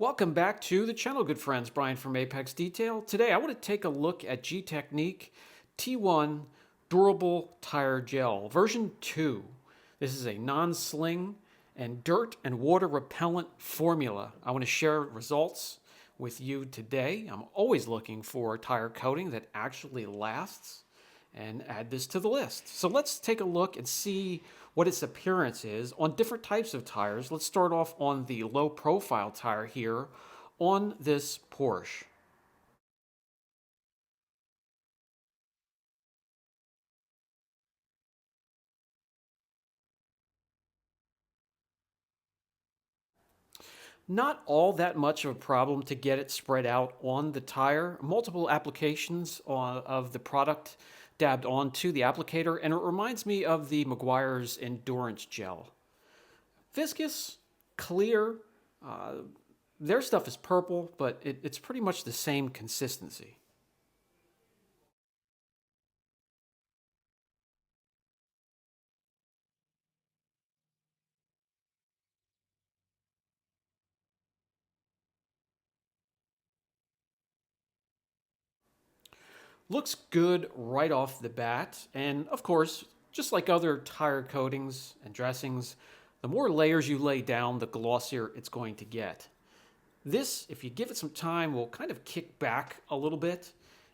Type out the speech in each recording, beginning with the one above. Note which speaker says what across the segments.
Speaker 1: Welcome back to the channel, good friends. Brian from Apex Detail. Today I want to take a look at Gtechniq T1 Durable Tire Gel version 2. This is a non-sling and dirt and water repellent formula. I want to share results with you today. I'm always looking for a tire coating that actually lasts and add this to the list. So let's take a look and see what its appearance is on different types of tires. Let's start off on the low profile tire here on this Porsche. Not all that much of a problem to get it spread out on the tire. Multiple applications of the product dabbed onto the applicator, and it reminds me of the Meguiar's Endurance Gel. Viscous, clear, uh, their stuff is purple, but it's pretty much the same consistency. Looks good right off the bat, and of course, just like other tire coatings and dressings, the more layers you lay down, the glossier it's going to get. This, if you give it some time, will kind of kick back a little bit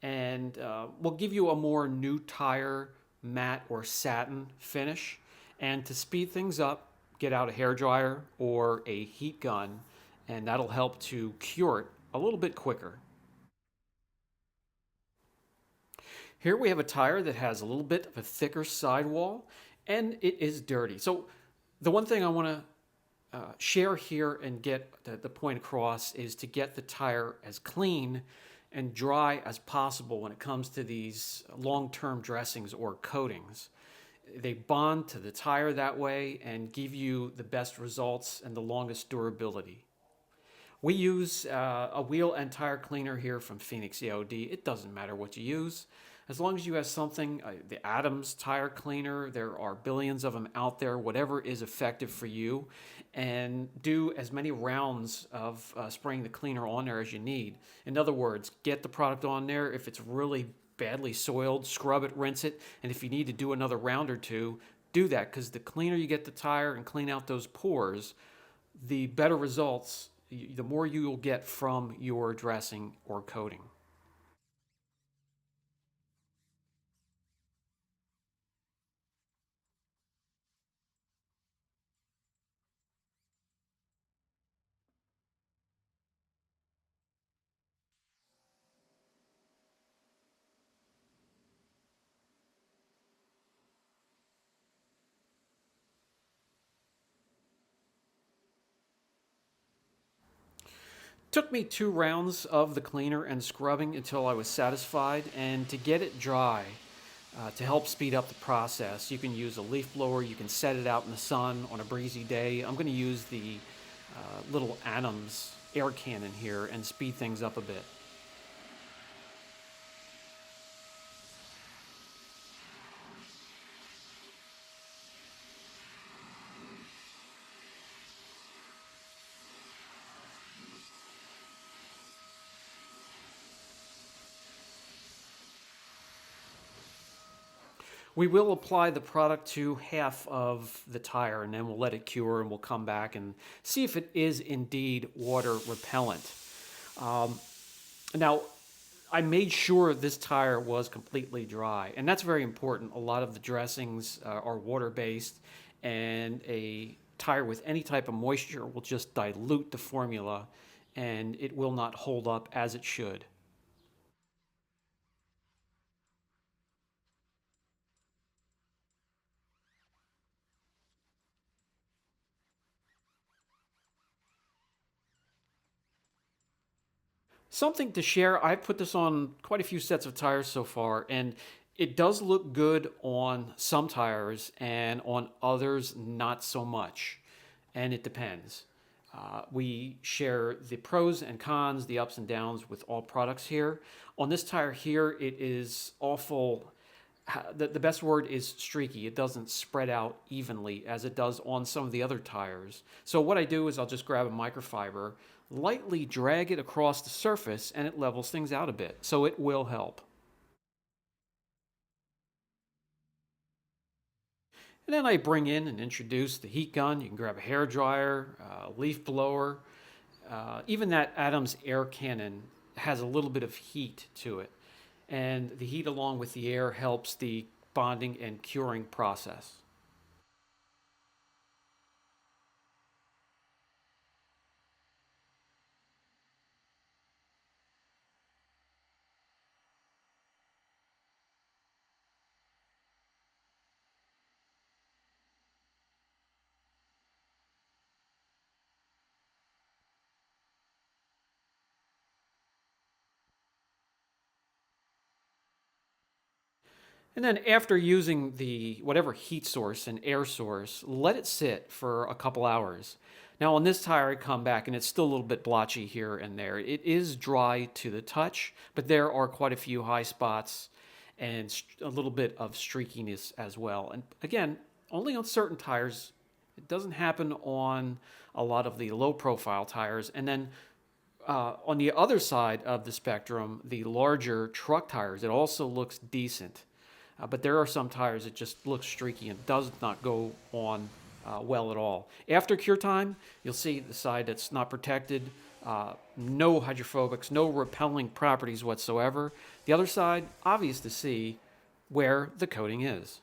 Speaker 1: and will give you a more new tire matte or satin finish. And to speed things up, get out a hairdryer or a heat gun, and that'll help to cure it a little bit quicker. Here we have a tire that has a little bit of a thicker sidewall and it is dirty. So the one thing I want to share here and get the point across is to get the tire as clean and dry as possible when it comes to these long-term dressings or coatings. They bond to the tire that way and give you the best results and the longest durability. We use a wheel and tire cleaner here from Phoenix EOD. It doesn't matter what you use. As long as you have something, the Adams tire cleaner, there are billions of them out there, whatever is effective for you, and do as many rounds of spraying the cleaner on there as you need. In other words, get the product on there. If it's really badly soiled, scrub it, rinse it, and if you need to do another round or two, do that, because the cleaner you get the tire and clean out those pores, the better results, the more you will get from your dressing or coating. Took me 2 rounds of the cleaner and scrubbing until I was satisfied, and to get it dry, to help speed up the process, you can use a leaf blower, you can set it out in the sun on a breezy day. I'm going to use the little Adams air cannon here and speed things up a bit. We will apply the product to half of the tire and then we'll let it cure and we'll come back and see if it is indeed water repellent. Um, Now, I made sure this tire was completely dry, and that's very important. A lot of the dressings are water-based, and a tire with any type of moisture will just dilute the formula, and it will not hold up as it should. Something to share, I've put this on quite a few sets of tires so far, and it does look good on some tires, and on others, not so much. And it depends. We share the pros and cons, the ups and downs with all products here. On this tire here, it is awful the best word is streaky. It doesn't spread out evenly as it does on some of the other tires. So what I do is I'll just grab a microfiber, lightly drag it across the surface, and it levels things out a bit. So it will help. And then I bring in and introduce the heat gun. You can grab a hair dryer, a leaf blower. Even that Adams air cannon has a little bit of heat to it. And the heat along with the air helps the bonding and curing process. And then after using the whatever heat source and air source, let it sit for a couple hours. Now on this tire I come back and it's still a little bit blotchy here and there. It is dry to the touch, but there are quite a few high spots and a little bit of streakiness as well. And again, only on certain tires. It doesn't happen on a lot of the low profile tires. And then on the other side of the spectrum, the larger truck tires, it also looks decent. But there are some tires that just look streaky and does not go on well at all. After cure time, you'll see the side that's not protected, no hydrophobics, no repelling properties whatsoever. The other side, obvious to see where the coating is.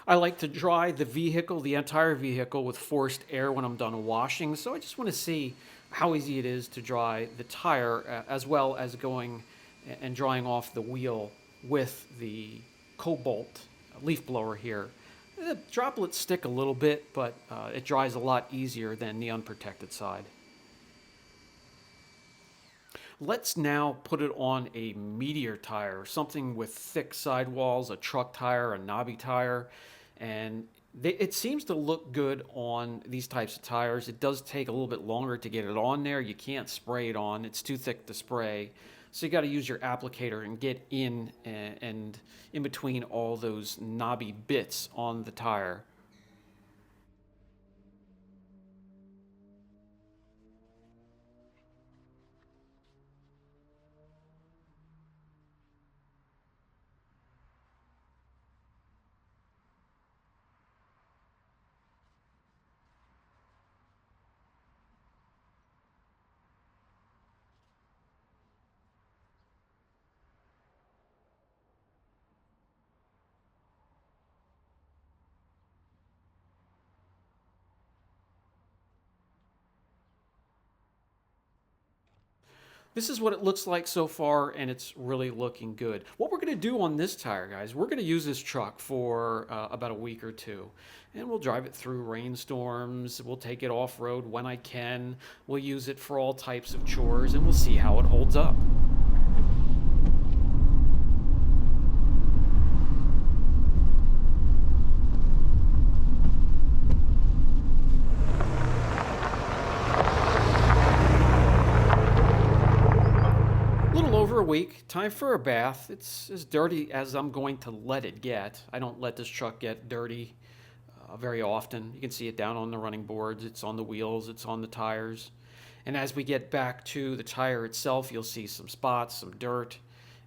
Speaker 1: I like to dry the vehicle, the entire vehicle, with forced air when I'm done washing. So I just want to see how easy it is to dry the tire as well as going and drying off the wheel with the Cobalt leaf blower here. The droplets stick a little bit, but it dries a lot easier than the unprotected side. Let's now put it on a meteor tire, something with thick sidewalls, a truck tire, a knobby tire, and it seems to look good on these types of tires. It does take a little bit longer to get it on there. You can't spray it on. It's too thick to spray. So you got to use your applicator and get in and in between all those knobby bits on the tire. This is what it looks like so far, and it's really looking good. What we're going to do on this tire, guys, we're going to use this truck for about a week or two, and we'll drive it through rainstorms. We'll take it off-road when I can. We'll use it for all types of chores, and we'll see how it holds up. Little over a week, time for a bath. It's as dirty as I'm going to let it get. I don't let this truck get dirty very often. You can see it down on the running boards, it's on the wheels, it's on the tires. And as we get back to the tire itself, you'll see some spots, some dirt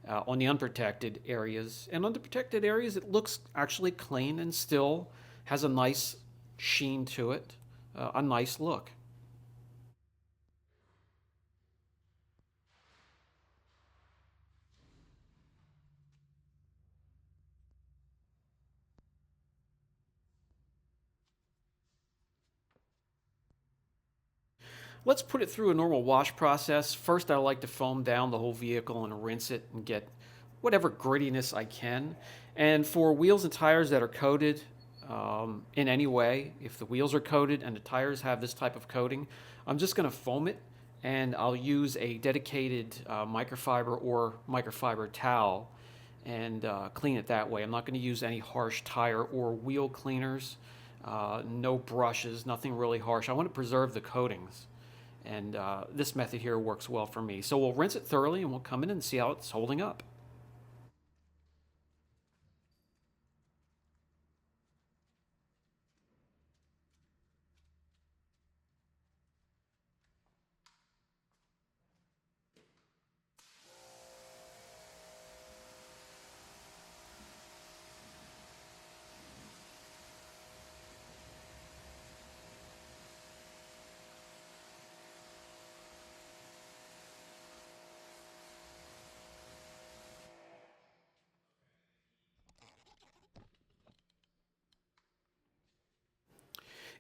Speaker 1: on the unprotected areas. And on the protected areas, it looks actually clean and still has a nice sheen to it, a nice look. Let's put it through a normal wash process. First, I like to foam down the whole vehicle and rinse it and get whatever grittiness I can. And for wheels and tires that are coated, in any way. If the wheels are coated and the tires have this type of coating, I'm just going to foam it, and I'll use a dedicated microfiber or microfiber towel and clean it that way. I'm not going to use any harsh tire or wheel cleaners, no brushes, nothing really harsh. I want to preserve the coatings. And this method here works well for me. So we'll rinse it thoroughly and we'll come in and see how it's holding up.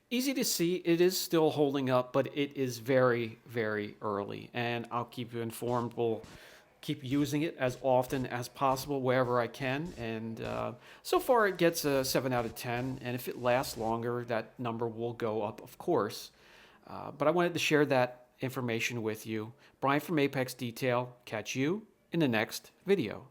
Speaker 1: Easy to see, it is still holding up, but it is very, very early. And I'll keep you informed. We'll keep using it as often as possible wherever I can. And so far, it gets a 7 out of 10. And if it lasts longer, that number will go up, of course. But I wanted to share that information with you. Brian from Apex Detail. Catch you in the next video.